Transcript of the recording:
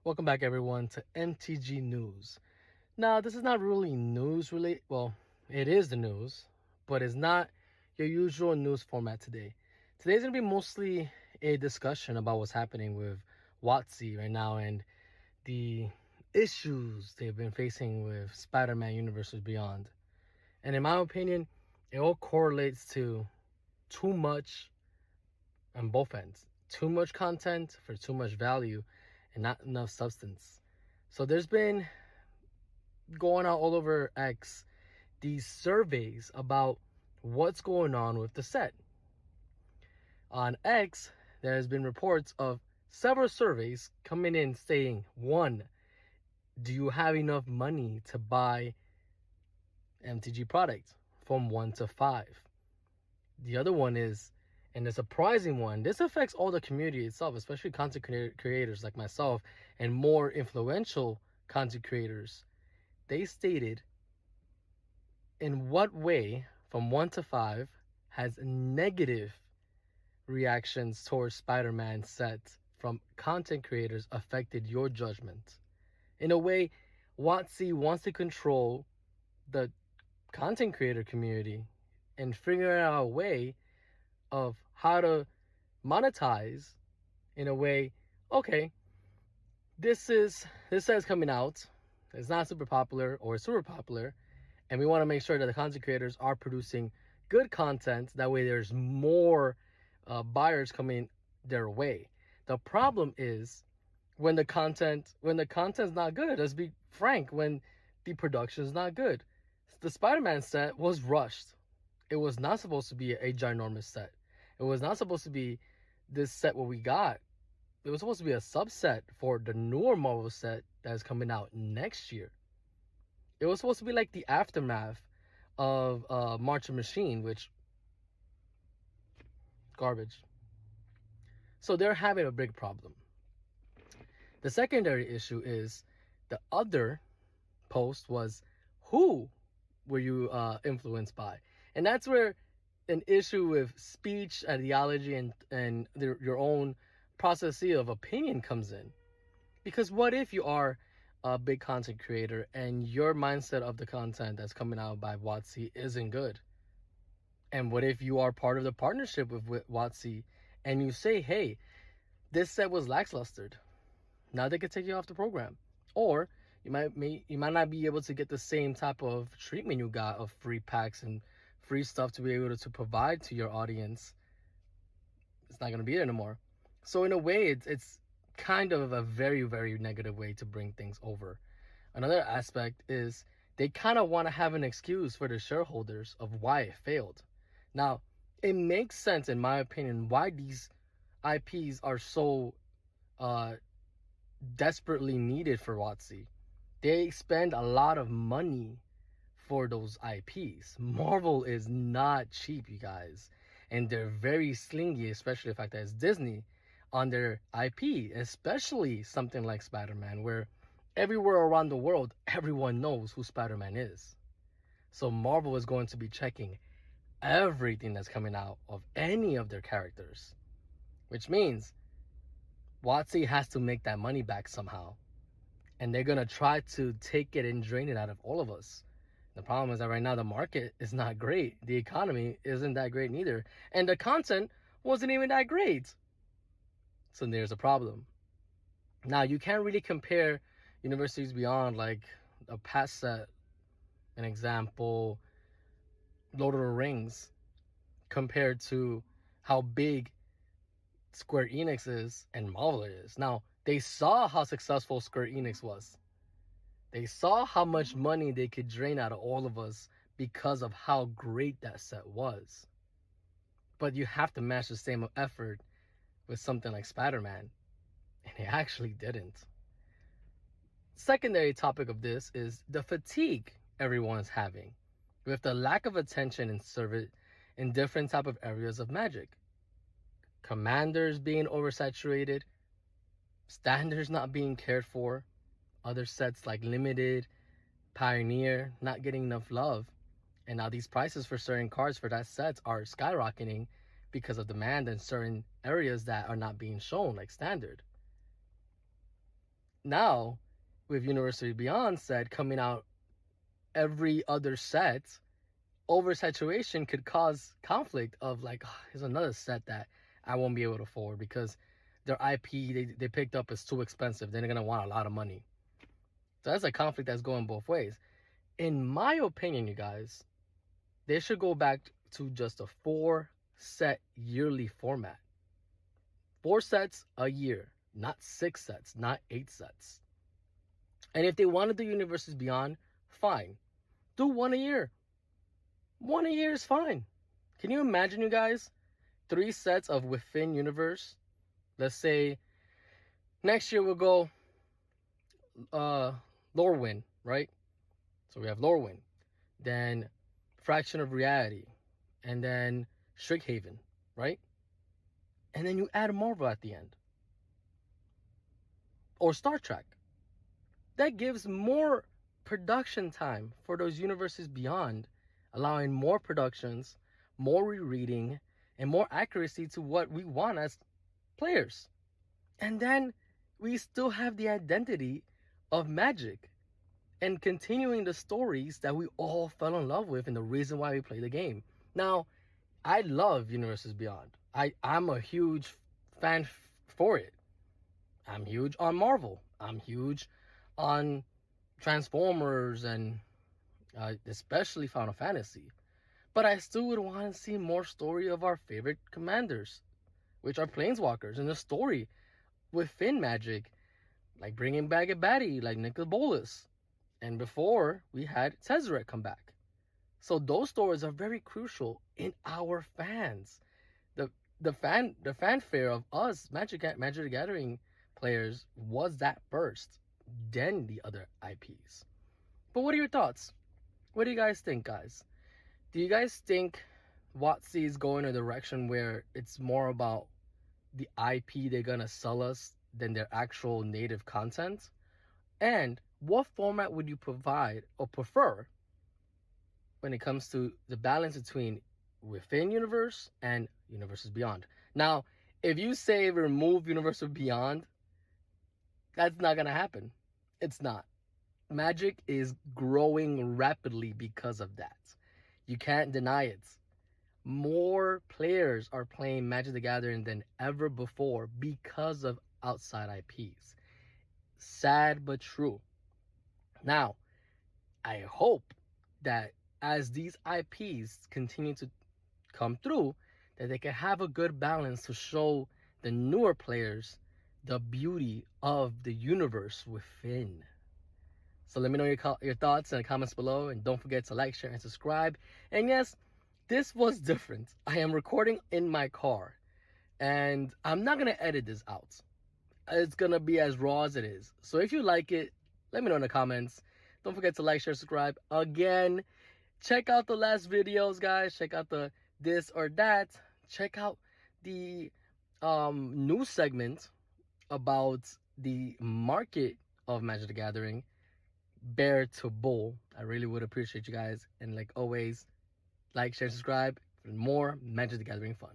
Welcome back, everyone, to MTG News. Now, this is not really news related. Well, it is the news, but it's not your usual news format today. Today's going to be mostly a discussion about what's happening with WOTC right now and the issues they've been facing with Spider-Man Universes Beyond. And in my opinion, it all correlates to too much on both ends. Too much content for too much value and not enough substance. So there's been going out all over X these surveys about what's going on with the set. On X, there has been reports of several surveys coming in saying, one, do you have enough money to buy MTG products? From 1 to 5. The other one is, and the surprising one, this affects all the community itself, especially content creators like myself and more influential content creators. They stated, in what way, from 1 to 5, has negative reactions towards Spider-Man set from content creators affected your judgment? In a way, WotC wants to control the content creator community and figure out a way of how to monetize in a way, okay, this set is coming out, it's not super popular or super popular, and we want to make sure that the content creators are producing good content. That way there's more buyers coming their way. The problem is when the content's not good. Let's be frank, when the production is not good. The Spider-Man set was rushed. It was not supposed to be a ginormous set. It was not supposed to be this set what we got. It was supposed to be a subset for the newer Marvel set that is coming out next year. It was supposed to be like the aftermath of March of Machine, which garbage. So they're having a big problem. The secondary issue is the other post was, who were you influenced by? And that's where an issue with speech, ideology, and your own processes of opinion comes in. Because what if you are a big content creator and your mindset of the content that's coming out by WotC isn't good? And what if you are part of the partnership with WotC and you say, hey, this set was lackluster, now they could take you off the program? Or you might not be able to get the same type of treatment you got of free packs and free stuff to be able to provide to your audience. It's not going to be there anymore. So in a way, it's kind of a very, very negative way to bring things over. Another aspect is they kind of want to have an excuse for the shareholders of why it failed. Now, it makes sense, in my opinion, why these IPs are so desperately needed for WotC. They spend a lot of money for those IPs. Marvel is not cheap, you guys. And they're very slingy, especially the fact that it's Disney, on their IP, especially something like Spider-Man, where everywhere around the world, everyone knows who Spider-Man is. So Marvel is going to be checking everything that's coming out of any of their characters, which means WotC has to make that money back somehow. And they're going to try to take it and drain it out of all of us. The problem is that right now the market is not great. The economy isn't that great neither. And the content wasn't even that great. So there's a problem. Now, you can't really compare Universities Beyond, like a past set, an example, Lord of the Rings, compared to how big Square Enix is and Marvel is. Now, they saw how successful Square Enix was. They saw how much money they could drain out of all of us because of how great that set was. But you have to match the same effort with something like Spider-Man. And they actually didn't. Secondary topic of this is the fatigue everyone's having with the lack of attention and service in different type of areas of Magic. Commanders being oversaturated, standards not being cared for, other sets like Limited, Pioneer not getting enough love, and now these prices for certain cards for that sets are skyrocketing because of demand in certain areas that are not being shown, like Standard. Now, with University Beyond set coming out every other set, oversaturation could cause conflict of like, oh, here's another set that I won't be able to afford because their IP they picked up is too expensive. Then they're going to want a lot of money. So that's a conflict that's going both ways. In my opinion, you guys, they should go back to just a 4-set yearly format. 4 sets a year, not 6 sets, not 8 sets. And if they want to do Universes Beyond, fine. Do 1 a year. 1 a year is fine. Can you imagine, you guys? 3 sets of within universe. Let's say next year we'll go Lorwyn, right? So we have Lorwyn, then Fraction of Reality, and then Strixhaven, right? And then you add Marvel at the end. Or Star Trek. That gives more production time for those universes beyond, allowing more productions, more rereading, and more accuracy to what we want as players. And then we still have the identity of Magic and continuing the stories that we all fell in love with and the reason why we play the game. Now, I love Universes Beyond. I'm a huge fan for it. I'm huge on Marvel. I'm huge on Transformers and especially Final Fantasy. But I still would want to see more story of our favorite commanders, which are Planeswalkers, and the story within Magic, like bringing back a baddie like Nicholas Bolas. And before, we had Tezzeret come back. So those stories are very crucial in our fans. The fanfare of us Magic the Gathering players was that first, then the other IPs. But what are your thoughts? What do you guys think, guys? Do you guys think WOTC is going a direction where it's more about the IP they're gonna sell us than their actual native content? And what format would you provide or prefer when it comes to the balance between within universe and Universes Beyond? Now, if you say remove Universes Beyond, that's not gonna happen. It's not. Magic is growing rapidly because of that. You can't deny it. More players are playing Magic the Gathering than ever before because of outside IPs. Sad but true. Now, I hope that as these IPs continue to come through, that they can have a good balance to show the newer players the beauty of the universe within. So let me know your thoughts in the comments below, and don't forget to like, share, and subscribe. And yes, this was different. I am recording in my car, and I'm not going to edit this out. It's going to be as raw as it is. So if you like it, let me know in the comments. Don't forget to like, share, subscribe. Again, check out the last videos, guys. Check out the this or that. Check out the news segment about the market of Magic the Gathering, bear to bull. I really would appreciate you guys. And like always, like, share, subscribe for more Magic the Gathering fun.